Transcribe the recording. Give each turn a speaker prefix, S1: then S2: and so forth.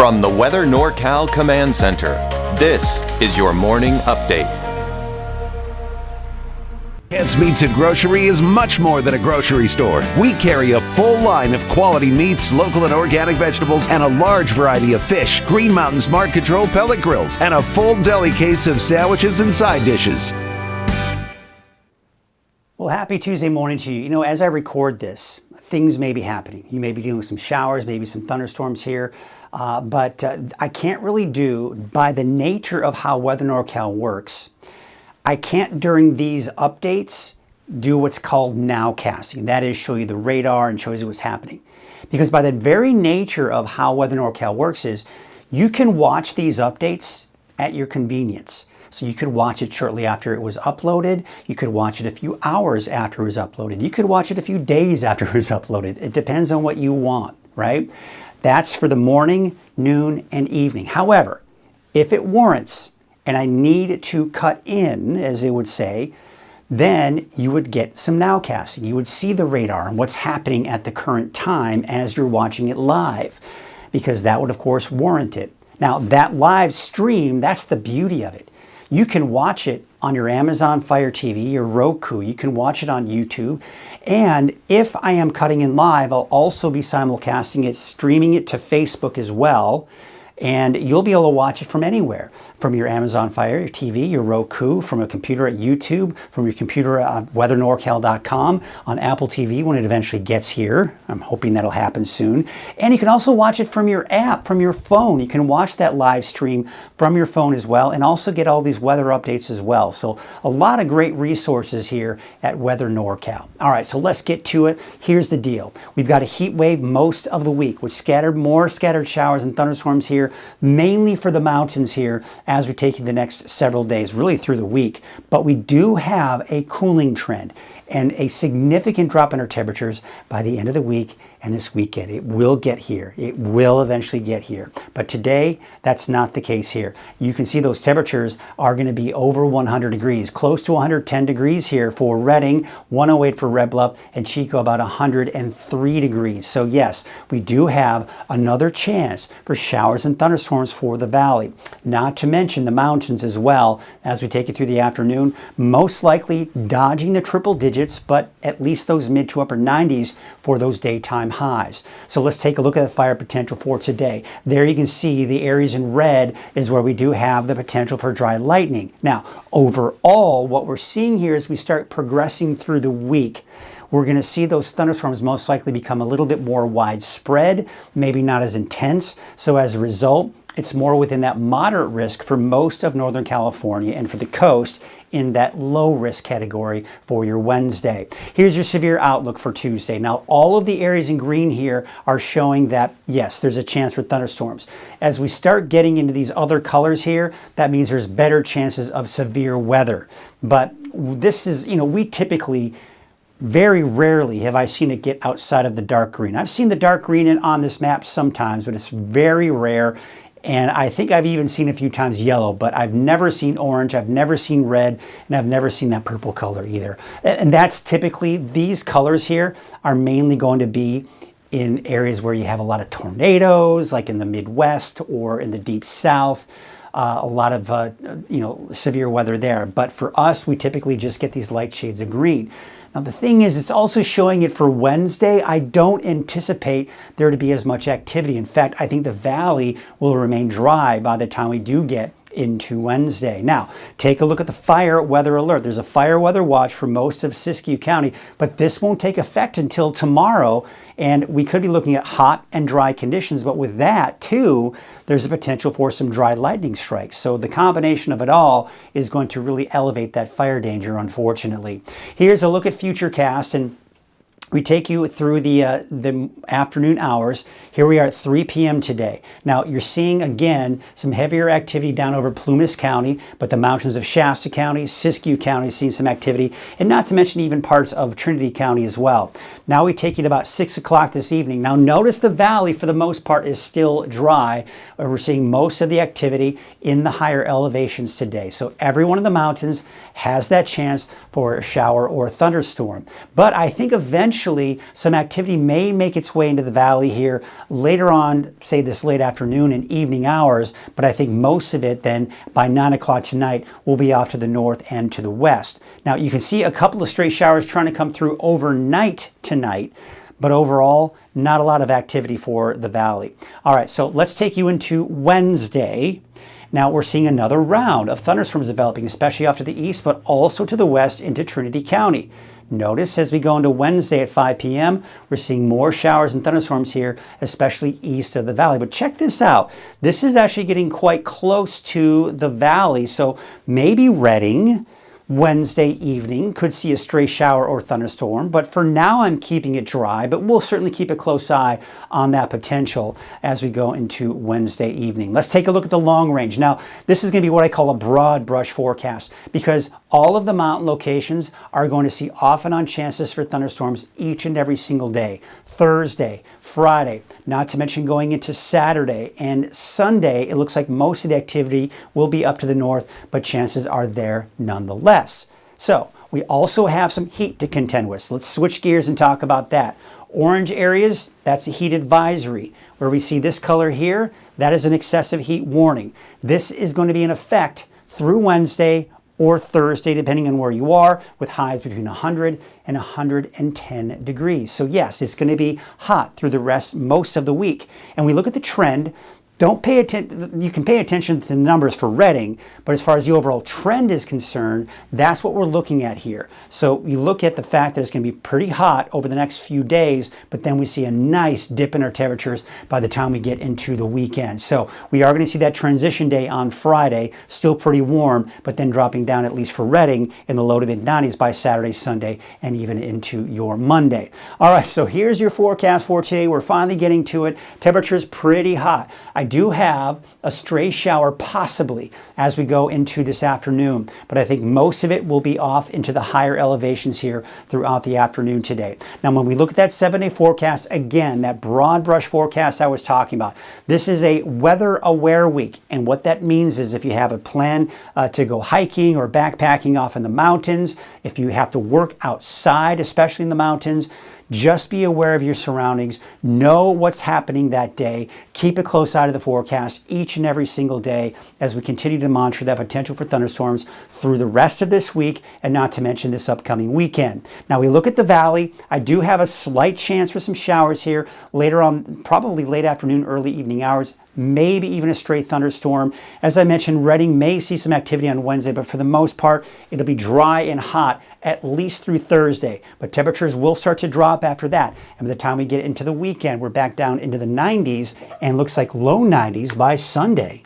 S1: From the Weather NorCal Command Center, this is your morning update.
S2: Ants Meats and Grocery is much more than a grocery store. We carry a full line of quality meats, local and organic vegetables, and a large variety of fish, Green Mountain Smart Control pellet grills, and a full deli case of sandwiches and side dishes.
S3: Well, happy Tuesday morning to you. You know, as I record this, things may be happening. You may be dealing with some showers, maybe some thunderstorms here, but I can't really do, by the nature of how Weather NorCal works, I can't during these updates do what's called nowcasting. That is, show you the radar and shows you what's happening. Because by the very nature of how Weather NorCal works is, you can watch these updates at your convenience. So you could watch it shortly after it was uploaded. You could watch it a few hours after it was uploaded. You could watch it a few days after it was uploaded. It depends on what you want, right? That's for the morning, noon, and evening. However, if it warrants, and I need to cut in, as they would say, then you would get some nowcasting. You would see the radar and what's happening at the current time as you're watching it live, because that would, of course, warrant it. Now, that live stream, that's the beauty of it. You can watch it on your Amazon Fire TV, your Roku. You can watch it on YouTube. And if I am cutting in live, I'll also be simulcasting it, streaming it to Facebook as well. And you'll be able to watch it from anywhere, from your Amazon Fire, your TV, your Roku, from a computer at YouTube, from your computer at weathernorcal.com, on Apple TV when it eventually gets here. I'm hoping that'll happen soon. And you can also watch it from your app, from your phone. You can watch that live stream from your phone as well, and also get all these weather updates as well. So a lot of great resources here at Weather NorCal. All right, so let's get to it. Here's the deal. We've got a heat wave most of the week with more scattered showers and thunderstorms here, mainly for the mountains here as we take the next several days, really through the week. But we do have a cooling trend and a significant drop in our temperatures by the end of the week and this weekend. It will get here. It will eventually get here. But today, that's not the case here. You can see those temperatures are going to be over 100 degrees, close to 110 degrees here for Redding, 108 for Red Bluff, and Chico about 103 degrees. So yes, we do have another chance for showers and thunderstorms for the valley. Not to mention the mountains as well as we take it through the afternoon, most likely dodging the triple digits, but at least those mid to upper 90s for those daytime highs. So let's take a look at the fire potential for today. There you can see the areas in red is where we do have the potential for dry lightning. Now, overall, what we're seeing here as we start progressing through the week, we're going to see those thunderstorms most likely become a little bit more widespread, maybe not as intense. So as a result, it's more within that moderate risk for most of Northern California and for the coast in that low risk category for your Wednesday. Here's your severe outlook for Tuesday. Now, all of the areas in green here are showing that, yes, there's a chance for thunderstorms. As we start getting into these other colors here, that means there's better chances of severe weather. But this is, you know, we typically, very rarely have I seen it get outside of the dark green. I've seen the dark green on this map sometimes, but it's very rare. And I think I've even seen a few times yellow, but I've never seen orange, I've never seen red, and I've never seen that purple color either. And that's typically, these colors here are mainly going to be in areas where you have a lot of tornadoes, like in the Midwest or in the deep South. A lot of severe weather there. But for us, we typically just get these light shades of green. Now the thing is, it's also showing it for Wednesday. I don't anticipate there to be as much activity. In fact, I think the valley will remain dry by the time we do get into Wednesday. Now, take a look at the fire weather alert. There's a fire weather watch for most of Siskiyou County, but this won't take effect until tomorrow, and we could be looking at hot and dry conditions, but with that, too, there's a potential for some dry lightning strikes. So the combination of it all is going to really elevate that fire danger, unfortunately. Here's a look at Futurecast, and we take you through the afternoon hours. Here we are at 3 p.m. today. Now, you're seeing, again, some heavier activity down over Plumas County, but the mountains of Shasta County, Siskiyou County seeing some activity, and not to mention even parts of Trinity County as well. Now we take you to about 6 o'clock this evening. Now, notice the valley, for the most part, is still dry. We're seeing most of the activity in the higher elevations today. So every one of the mountains has that chance for a shower or a thunderstorm. But I think eventually potentially some activity may make its way into the valley here later on, say this late afternoon and evening hours, but I think most of it then by 9 o'clock tonight will be off to the north and to the west. Now you can see a couple of stray showers trying to come through overnight tonight, but overall, not a lot of activity for the valley. All right, so let's take you into Wednesday. Now we're seeing another round of thunderstorms developing, especially off to the east, but also to the west into Trinity County. Notice as we go into Wednesday at 5 p.m., we're seeing more showers and thunderstorms here, especially east of the valley. But check this out. This is actually getting quite close to the valley, so maybe Redding, Wednesday evening could see a stray shower or thunderstorm, but for now I'm keeping it dry, but we'll certainly keep a close eye on that potential as we go into Wednesday evening. Let's take a look at the long range. Now, this is going to be what I call a broad brush forecast because all of the mountain locations are going to see off and on chances for thunderstorms each and every single day. Thursday, Friday, not to mention going into Saturday and Sunday, it looks like most of the activity will be up to the north, but chances are there nonetheless. So we also have some heat to contend with. So let's switch gears and talk about that. Orange areas, that's a heat advisory. Where we see this color here, that is an excessive heat warning. This is going to be in effect through Wednesday or Thursday, depending on where you are, with highs between 100 and 110 degrees. So yes, it's going to be hot through most of the week. And we look at the trend. Don't pay attention. You can pay attention to the numbers for Redding, but as far as the overall trend is concerned, that's what we're looking at here. So you look at the fact that it's going to be pretty hot over the next few days, but then we see a nice dip in our temperatures by the time we get into the weekend. So we are going to see that transition day on Friday, still pretty warm, but then dropping down, at least for Redding, in the low to mid 90s by Saturday, Sunday, and even into your Monday. All right, so here's your forecast for today. We're finally getting to it. Temperatures pretty hot. I do have a stray shower possibly as we go into this afternoon, but I think most of it will be off into the higher elevations here throughout the afternoon today. Now, when we look at that 7-day forecast, again, that broad brush forecast I was talking about, this is a weather aware week. And what that means is if you have a plan to go hiking or backpacking off in the mountains, if you have to work outside, especially in the mountains, just be aware of your surroundings, know what's happening that day, keep a close eye to the forecast each and every single day as we continue to monitor that potential for thunderstorms through the rest of this week and not to mention this upcoming weekend. Now we look at the valley. I do have a slight chance for some showers here later on, probably late afternoon, early evening hours, maybe even a stray thunderstorm. As I mentioned, Redding may see some activity on Wednesday, but for the most part, it'll be dry and hot at least through Thursday. But temperatures will start to drop after that. And by the time we get into the weekend, we're back down into the 90s and looks like low 90s by Sunday.